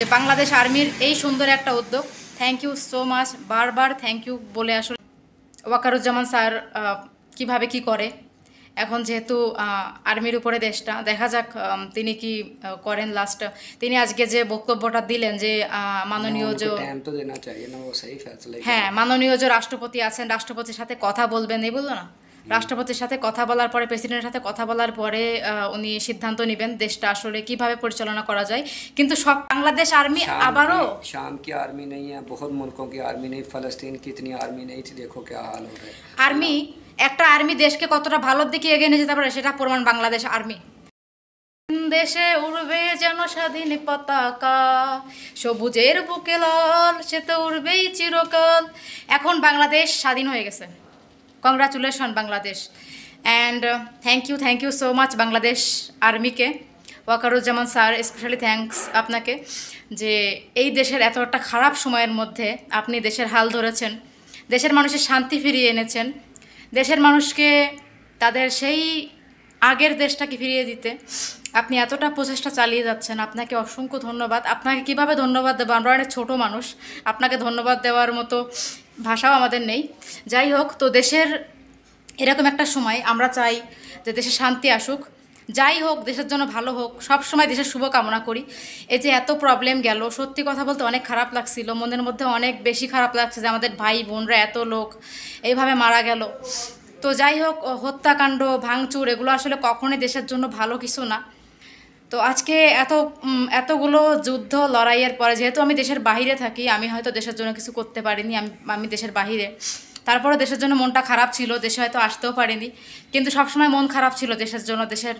যে বাংলাদেশ আর্মির এই সুন্দর একটা উদ্যোগ। থ্যাংক ইউ সো মাচ, বারবার থ্যাংক ইউ বলে আসলে ওয়াকারুজ্জামান স্যার কিভাবে কি করে। এখন যেহেতু আর্মির উপরে দেশটা, দেখা যাক তিনি কি করেন। লাস্ট তিনি আজকে যে বক্তব্যটা দিলেন যে মাননীয় যে হ্যাঁ মাননীয় যে রাষ্ট্রপতি আছেন, রাষ্ট্রপতির সাথে কথা বলবেন, এই বললো না, রাষ্ট্রপতির সাথে কথা বলার পরে, প্রেসিডেন্টের সাথে কথা বলার পরে উনি সিদ্ধান্ত নেবেন দেশটা আসলে কিভাবে পরিচালনা করা যায়। কিন্তু সব বাংলাদেশ আর্মি আবারও शाम की आर्मी नहीं है, बहुत मुल्कों की आर्मी नहीं, फलस्तीन की इतनी आर्मी नहीं थी, देखो क्या हाल हो रहा है। আর্মি একটা আর্মি দেশকে কতটা ভালোর দিকে এগিয়ে নিয়ে যেতে পারে সেটা প্রমাণ বাংলাদেশ আর্মি। দেশে উড়বে যেন স্বাধীন পতাকা, সবুজের বুকে লাল, সে তো উড়বেই চিরকাল। এখন বাংলাদেশ স্বাধীন হয়ে গেছে। Congratulation Bangladesh. And thank you so much Bangladesh আর্মিকে, ওয়াকারুজ্জামান স্যার স্পেশালি থ্যাঙ্কস আপনাকে, যে এই দেশের এত একটা খারাপ সময়ের মধ্যে আপনি দেশের হাল ধরেছেন, দেশের মানুষের শান্তি ফিরিয়ে এনেছেন, দেশের মানুষকে তাদের সেই আগের দেশটাকে ফিরিয়ে দিতে আপনি এতটা প্রচেষ্টা চালিয়ে যাচ্ছেন। আপনাকে অসংখ্য ধন্যবাদ। আপনাকে কিভাবে ধন্যবাদ দেবো, আমরা অনেক ছোটো মানুষ, আপনাকে ধন্যবাদ দেওয়ার মতো ভাষাও আমাদের নেই। যাই হোক, তো দেশের এরকম একটা সময় আমরা চাই যে দেশে শান্তি আসুক, যাই হোক দেশের জন্য ভালো হোক, সব সময় দেশের শুভ কামনা করি। এই যে এত প্রবলেম গেল, সত্যি কথা বলতে অনেক খারাপ লাগছিল, মনের মধ্যে অনেক বেশি খারাপ লাগছে যে আমাদের ভাই বোনরা এত লোক এইভাবে মারা গেল। তো যাই হোক, হত্যাকাণ্ড ভাঙচুর এগুলো আসলে কখনোই দেশের জন্য ভালো কিছু না। তো আজকে এতগুলো যুদ্ধ লড়াইয়ের পরে, যেহেতু আমি দেশের বাহিরে থাকি, আমি হয়তো দেশের জন্য কিছু করতে পারিনি, আমি দেশের বাহিরে, তারপরে দেশের জন্য মনটা খারাপ ছিল, দেশে হয়তো আসতেও পারিনি, কিন্তু সবসময় মন খারাপ ছিল দেশের জন্য, দেশের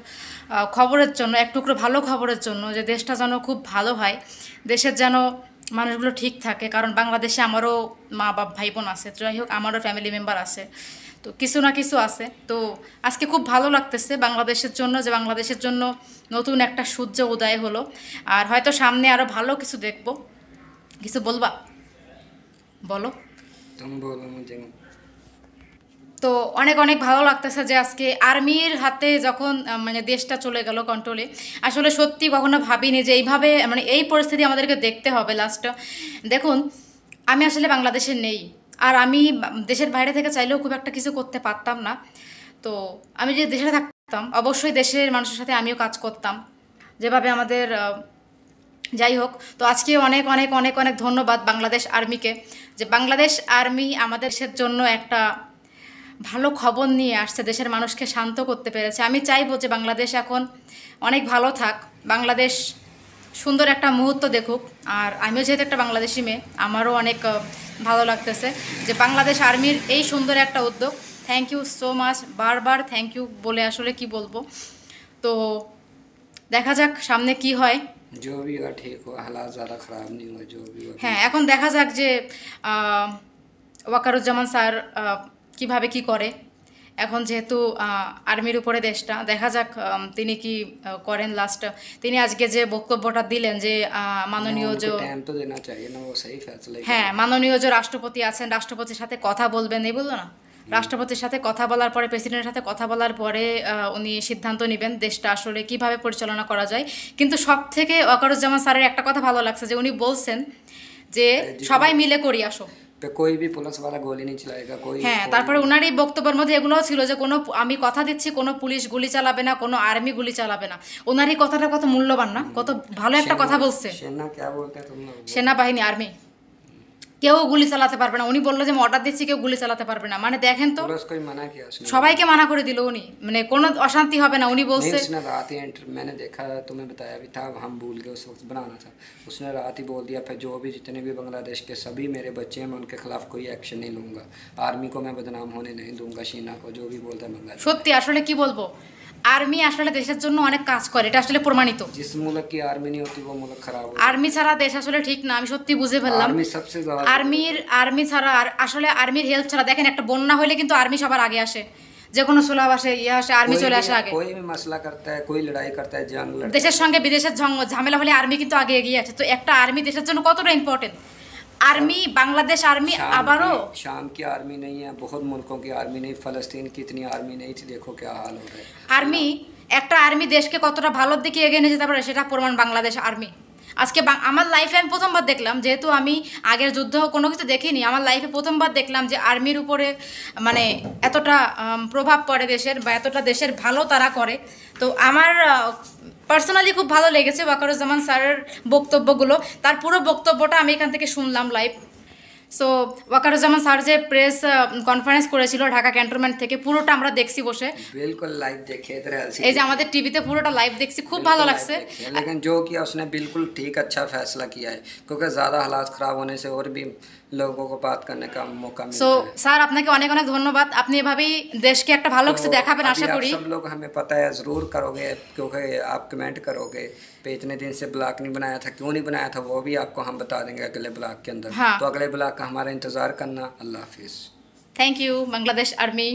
খবরের জন্য, এক টুকরো ভালো খবরের জন্য, যে দেশটা যেন খুব ভালো হয়, দেশের যেন মানুষগুলো ঠিক থাকে। কারণ বাংলাদেশে আমারও মা বাপ ভাই বোন আছে, যাই হোক আমারও ফ্যামিলি মেম্বার আছে, তো কিছু না কিছু আছে। তো আজকে খুব ভালো লাগতেছে বাংলাদেশের জন্য, যে বাংলাদেশের জন্য নতুন একটা সূর্য উদয় হলো। আর হয়তো সামনে আরও ভালো কিছু দেখব। কিছু বলবা, বলো। তো অনেক অনেক ভালো লাগতেছে যে আজকে আর্মির হাতে যখন মানে দেশটা চলে গেল কন্ট্রোলে, আসলে সত্যি কখনো ভাবিনি যে এইভাবে মানে এই পরিস্থিতি আমাদেরকে দেখতে হবে। লাস্টটা দেখুন, আমি আসলে বাংলাদেশে নেই, আর আমি দেশের বাইরে থেকে চাইলেও খুব একটা কিছু করতে পারতাম না। তো আমি যে দেশে থাকতাম, অবশ্যই দেশের মানুষের সাথে আমিও কাজ করতাম যেভাবে আমাদের, যাই হোক। তো আজকে অনেক অনেক অনেক অনেক ধন্যবাদ বাংলাদেশ আর্মিকে, যে বাংলাদেশ আর্মি আমাদের দেশের জন্য একটা ভালো খবর নিয়ে আসছে, দেশের মানুষকে শান্ত করতে পেরেছে। আমি চাইবো যে বাংলাদেশ এখন অনেক ভালো থাক, বাংলাদেশ সুন্দর একটা মুহূর্ত দেখুক। আর আমিও যেহেতু একটা বাংলাদেশি মেয়ে, আমারও অনেক ভালো লাগতেছে যে বাংলাদেশ আর্মির এই সুন্দর একটা উদ্যোগ। থ্যাংক ইউ সো মাচ, বারবার থ্যাংক ইউ বলে আসলে কি বলবো। তো দেখা যাক সামনে কি হয়। হ্যাঁ, এখন দেখা যাক যে ওয়াকারুজ্জামান স্যার কিভাবে কি করে। এখন যেহেতু আর্মির উপরে দেশটা, দেখা যাক তিনি কি করেন। লাস্ট তিনি আজকে যে বক্তব্যটা দিলেন যে মাননীয় যে হ্যাঁ মাননীয় যে রাষ্ট্রপতি আছেন, রাষ্ট্রপতির সাথে কথা বলবেন, এই বললো না, রাষ্ট্রপতির সাথে কথা বলার পরে, প্রেসিডেন্টের সাথে কথা বলার পরে উনি সিদ্ধান্ত নেবেন দেশটা আসলে কিভাবে পরিচালনা করা যায়। কিন্তু সব থেকে ওয়াকারুজ্জামান স্যারের একটা কথা ভালো লাগছে, যে উনি বলছেন যে সবাই মিলে করি আসো, कोई भी पुलिस वाला गोली नहीं चलाएगा कोई। হ্যাঁ, তারপরে ওনার এই বক্তব্যের মধ্যে এগুলোও ছিল যে কোনো, আমি কথা দিচ্ছি কোনো পুলিশ গুলি চালাবে না, কোনো আর্মি গুলি চালাবে না। ওনার এই কথাটা কত মূল্যবান না, কত ভালো একটা কথা বলছে। সেনাবাহিনী, আর্মি, কেউ গুলি চালাতে পারবে না। উনি বললো যে আমি অর্ডার দিচ্ছি, কেউ গুলি চালাতে পারবে না। মানে দেখেন তো, সবাইকে মানা করে দিল উনি, মানে কোনো অশান্তি হবে না উনি বলছে। मैंने देखा, तुम्हें बताया भी था, हम भूल गए उस वक्त बनाना था। उसने रात ही बोल दिया, फिर जो भी जितने भी बांग्लादेश के सभी मेरे बच्चे हैं, मैं उनके खिलाफ कोई एक्शन नहीं लूँगा, आर्मी को मैं बदनाम होने नहीं दूंगा, शीना को जो भी बोलता है बांग्लादेश। সত্যি আসলে কি বলবো, আর্মি আসলে দেশের জন্য অনেক কাজ করে, এটা আসলে প্রমাণিত। जिस मुल्क की आर्मी नहीं होती वो मुल्क खराब होता है। আর্মি ছাড়া দেশ আসলে ঠিক না, আমি সত্যি বুঝে ফেললাম। আর্মি ছাড়া, আর আসলে আর্মির হেল্প ছাড়া, দেখেন একটা বন্যা হলে কিন্তু আর্মি সবার আগে আসে, যে কোনো সুলভ আসে, ইয়ে আসে, আর্মি চলে আসে আগে। कोई भी मसला करता है, कोई लड़ाई करता है, जंग लड़ता है, দেশের সঙ্গে বিদেশের ঝামেলা হলে আর্মি কিন্তু আগে এগিয়ে আছে। তো একটা আর্মি দেশের জন্য কতটা ইম্পর্টেন্ট। आर्मी बांग्लादेश आर्मी आबारो शाम की आर्मी नहीं है, बहुत मुल्कों की आर्मी नहीं, फलस्तीन की इतनी आर्मी नहीं थी, देखो क्या हाल हो रहा है। आर्मी একটা আর্মি দেশকে কতটা ভালোর দিকে এগিয়ে নিয়ে যেতে পারে সেটা প্রমাণ বাংলাদেশ আর্মি। আজকে আমার লাইফে আমি প্রথমবার দেখলাম, যেহেতু আমি আগের যুদ্ধ কোনো কিছু দেখিনি, আমার লাইফে প্রথমবার দেখলাম যে আর্মির উপরে মানে এতটা প্রভাব পড়ে দেশের, বা এতটা দেশের ভালো তারা করে। তো আমার পার্সোনালি খুব ভালো লেগেছে ওয়াকারুজ্জামান স্যারের বক্তব্যগুলো। তার পুরো বক্তব্যটা আমি এখান থেকে শুনলাম লাইভ। সো ওয়াকারুজ্জামান স্যার যে প্রেস কনফারেন্স করেছিল ঢাকা ক্যান্টনমেন্ট থেকে, পুরোটা আমরা দেখছি বসে। बिल्कुल लाइव देखे इधर এই যে আমাদের টিভিতে পুরোটা লাইভ দেখছি, খুব ভালো লাগছে। लेकिन जो किया उसने बिल्कुल ठीक अच्छा फैसला किया है, क्योंकि ज़्यादा हालात ख़राब होने से और भी लोगों को बात करने का मौका मिलता সো है। স্যার আপনাকে অনেক অনেক ধন্যবাদ, আপনি এভাবেই দেশকে একটা ভালো কিছু দেখাবেন अभी আশা आप করি। सब लोग हमें पता है ज़रूर करोगे, क्योंकि आप कमेंट करोगे पे इतने दिन से ब्लॉग नहीं बनाया था, क्यों नहीं बनाया था, वो भी आपको हम बता देंगे अगले ब्लॉग के अंदर। हाँ। तो अगले ब्लॉग का हमारा इंतज़ार करना। अल्लाह हाफिज़। Thank you Bangladesh army.